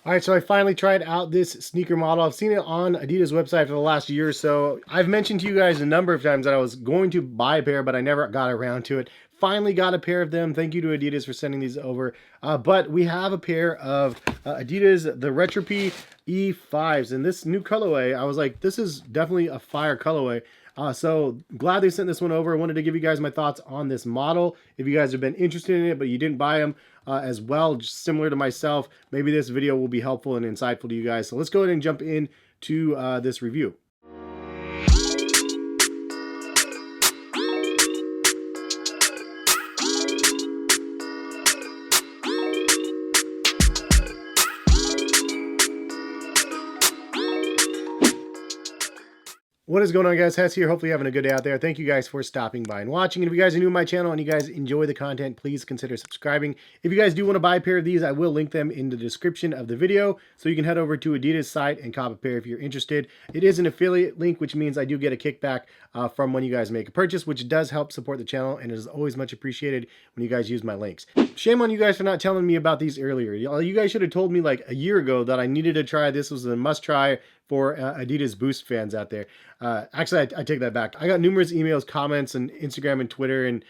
All right, so I finally tried out this sneaker model. I've seen it on Adidas website for the last year or so. I've mentioned to you guys a number of times that I was going to buy a pair, but I never got around to it. Finally got a pair of them. Thank you to Adidas for sending these over. But we have a pair of Adidas, the Retropy E5s. And this new colorway, I was like, this is definitely a fire colorway. So glad they sent this one over. I wanted to give you guys my thoughts on this model. If you guys have been interested in it, but you didn't buy them as well, just similar to myself, maybe this video will be helpful and insightful to you guys. So let's go ahead and jump into this review. What is going on, guys? Hess here. Hopefully you're having a good day out there. Thank you guys for stopping by and watching. And if you guys are new to my channel and you guys enjoy the content, please consider subscribing. If you guys do want to buy a pair of these, I will link them in the description of the video. So you can head over to Adidas site and cop a pair if you're interested. It is an affiliate link, which means I do get a kickback from when you guys make a purchase, which does help support the channel and is always much appreciated when you guys use my links. Shame on you guys for not telling me about these earlier. You guys should have told me like a year ago that I needed to try. This was a must try for Adidas Boost fans out there. Actually, I take that back. I got numerous emails, comments, and Instagram and Twitter and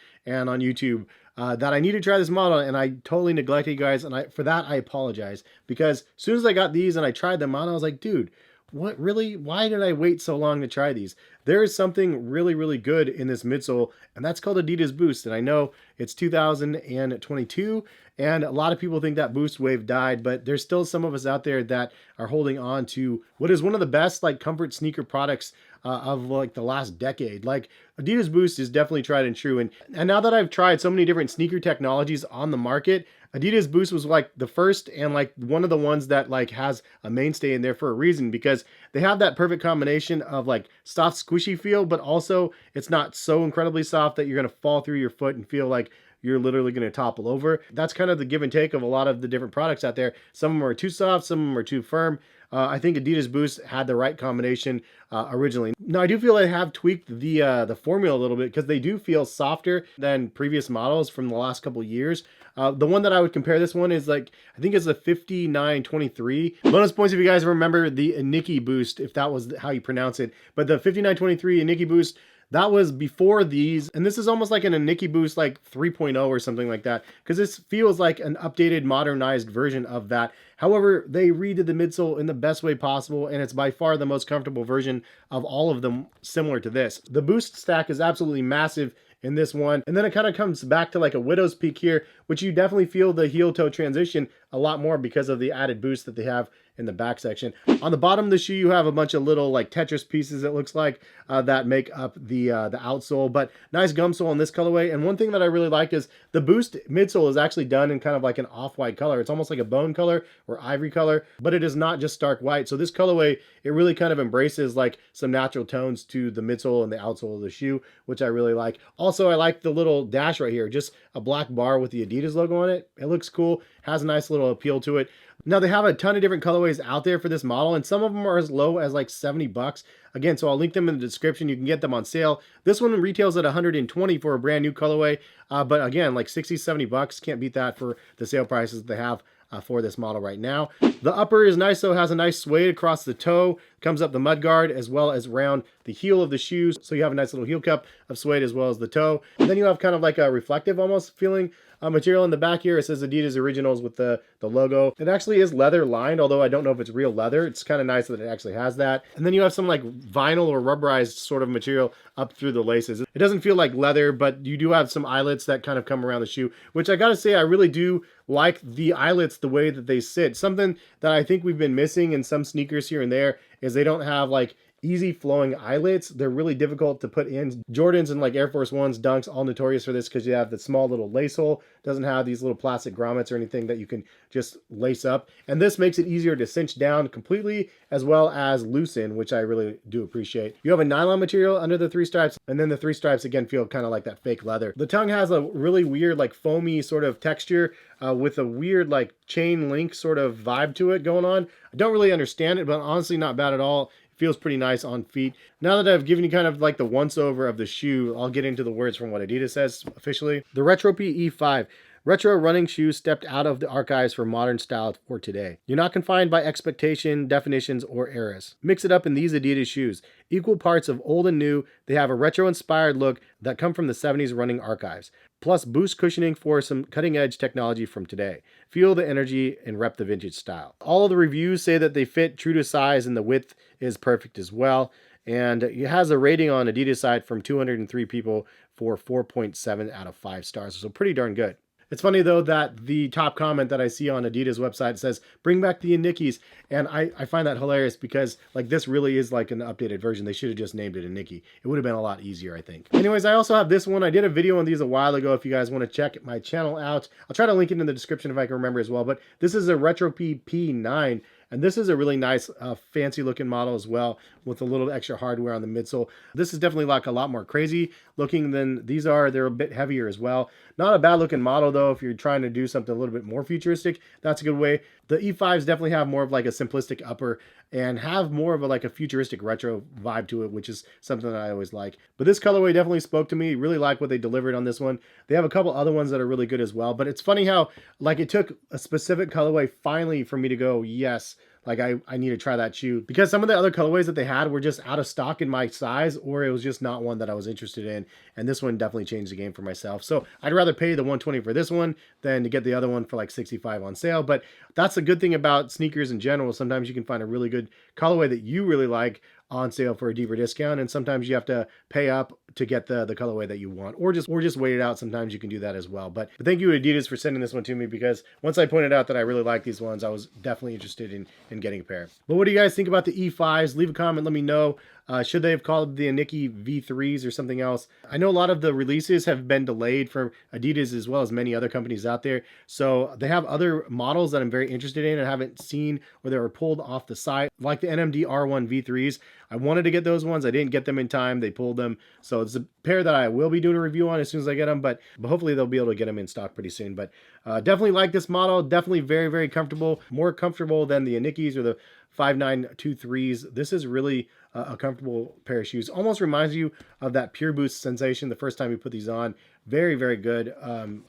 on YouTube that I need to try this model, and I totally neglected you guys, and for that I apologize. Because as soon as I got these and I tried them on, I was like, dude, what really? Why did I wait so long to try these? There is something really, really good in this midsole, and that's called Adidas Boost. And I know it's 2022, and a lot of people think that Boost wave died, but there's still some of us out there that are holding on to what is one of the best like comfort sneaker products of like the last decade. Like Adidas Boost is definitely tried and true. And now that I've tried so many different sneaker technologies on the market, Adidas Boost was like the first and like one of the ones that like has a mainstay in there for a reason, because they have that perfect combination of like soft squishy feel, but also it's not so incredibly soft that you're going to fall through your foot and feel like you're literally going to topple over. That's kind of the give and take of a lot of the different products out there. Some of them are too soft, some of them are too firm. I think Adidas Boost had the right combination originally. Now, I do feel they have tweaked the formula a little bit, because they do feel softer than previous models from the last couple years. The one that I would compare this one is like, I think it's the 5923. Bonus points if you guys remember the Aniki Boost, if that was how you pronounce it. But the 5923 Aniki Boost, that was before these, and this is almost like an Aniki Boost like 3.0 or something like that, because this feels like an updated, modernized version of that. However, they redid the midsole in the best way possible, and it's by far the most comfortable version of all of them, similar to this. The Boost stack is absolutely massive in this one, and then it kind of comes back to like a widow's peak here, which you definitely feel the heel toe transition a lot more because of the added boost that they have in the back section. On the bottom of the shoe, you have a bunch of little like Tetris pieces, it looks like, that make up the outsole, but nice gum sole in this colorway. And one thing that I really like is the Boost midsole is actually done in kind of like an off-white color. It's almost like a bone color or ivory color, but it is not just stark white. So this colorway, it really kind of embraces like some natural tones to the midsole and the outsole of the shoe, which I really like. Also, I like the little dash right here, just a black bar with the Adidas logo on it. It looks cool, has a nice little appeal to it. Now, they have a ton of different colorways out there for this model, and some of them are as low as like 70 bucks. Again, so I'll link them in the description. You can get them on sale. This one retails at 120 for a brand new colorway, but again, like 60, 70 bucks. Can't beat that for the sale prices that they have for this model right now. The upper is nice, though. Has a nice suede across the toe, comes up the mud guard as well as around the heel of the shoes, so you have a nice little heel cup of suede as well as the toe. And then you have kind of like a reflective almost feeling material in the back here. It says Adidas Originals with the logo. It actually is leather lined, although I don't know if it's real leather. It's kind of nice that it actually has that. And then you have some like vinyl or rubberized sort of material up through the laces. It doesn't feel like leather, but you do have some eyelets that kind of come around the shoe, which I gotta say, I really do like the eyelets, the way that they sit. Something that I think we've been missing in some sneakers here and there is they don't have like easy flowing eyelets. They're really difficult to put in. Jordans and like Air Force Ones, Dunks, all notorious for this because you have the small little lace hole. Doesn't have these little plastic grommets or anything that you can just lace up. And this makes it easier to cinch down completely as well as loosen, which I really do appreciate. You have a nylon material under the three stripes, and then the three stripes again feel kind of like that fake leather. The tongue has a really weird like foamy sort of texture with a weird like chain link sort of vibe to it going on. I don't really understand it, but honestly not bad at all. Feels pretty nice on feet. Now that I've given you kind of like the once over of the shoe, I'll get into the words from what Adidas says officially. The Retropy E5. Retro running shoes stepped out of the archives for modern style for today. You're not confined by expectation, definitions, or eras. Mix it up in these Adidas shoes. Equal parts of old and new, they have a retro-inspired look that come from the 70s running archives. Plus boost cushioning for some cutting-edge technology from today. Feel the energy and rep the vintage style. All of the reviews say that they fit true to size and the width is perfect as well. And it has a rating on Adidas side from 203 people for 4.7 out of 5 stars. So pretty darn good. It's funny though that the top comment that I see on Adidas website says, bring back the Nikis. And I find that hilarious because like this really is like an updated version. They should have just named it a Nikki. It would have been a lot easier, I think. Anyways, I also have this one. I did a video on these a while ago. If you guys want to check my channel out, I'll try to link it in the description if I can remember as well. But this is a Retropy P9. And this is a really nice, fancy looking model as well with a little extra hardware on the midsole. This is definitely like a lot more crazy looking than these are. They're a bit heavier as well. Not a bad looking model though. If you're trying to do something a little bit more futuristic, that's a good way. The E5s definitely have more of like a simplistic upper and have more of a like a futuristic retro vibe to it, which is something that I always like. But this colorway definitely spoke to me. Really like what they delivered on this one. They have a couple other ones that are really good as well. But it's funny how like it took a specific colorway finally for me to go, yes, like I need to try that shoe, because some of the other colorways that they had were just out of stock in my size, or it was just not one that I was interested in. And this one definitely changed the game for myself. So I'd rather pay the 120 for this one than to get the other one for like 65 on sale. But that's a good thing about sneakers in general. Sometimes you can find a really good colorway that you really like on sale for a deeper discount, and sometimes you have to pay up to get the colorway that you want, or just wait it out. Sometimes you can do that as well. But thank you Adidas for sending this one to me, because once I pointed out that I really like these ones, I was definitely interested in getting a pair. But what do you guys think about the E5s? Leave a comment, let me know. Should they have called the Nikki V3s or something else? I know a lot of the releases have been delayed from Adidas as well as many other companies out there. So they have other models that I'm very interested in and haven't seen, or they were pulled off the site, like the NMD R1 V3s. I wanted to get those ones. I didn't get them in time. They pulled them. So it's a pair that I will be doing a review on as soon as I get them, but hopefully they'll be able to get them in stock pretty soon. But definitely like this model. Definitely very, very comfortable. More comfortable than the Nikis or the 5923s. This is really a comfortable pair of shoes. Almost reminds you of that Pure Boost sensation the first time you put these on. Very, very good.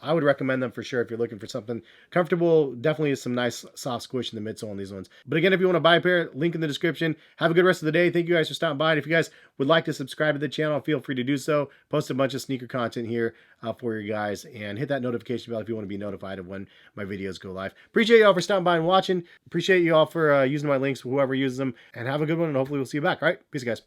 I would recommend them for sure if you're looking for something comfortable. Definitely is some nice soft squish in the midsole on these ones. But again, if you want to buy a pair, link in the description. Have a good rest of the day. Thank you guys for stopping by. And if you guys would like to subscribe to the channel, feel free to do so. Post a bunch of sneaker content here for you guys, and hit that notification bell if you want to be notified of when my videos go live. Appreciate you all for stopping by and watching. Appreciate you all for using my links, whoever uses them, and have a good one, and hopefully we'll see you back. All right, peace, guys.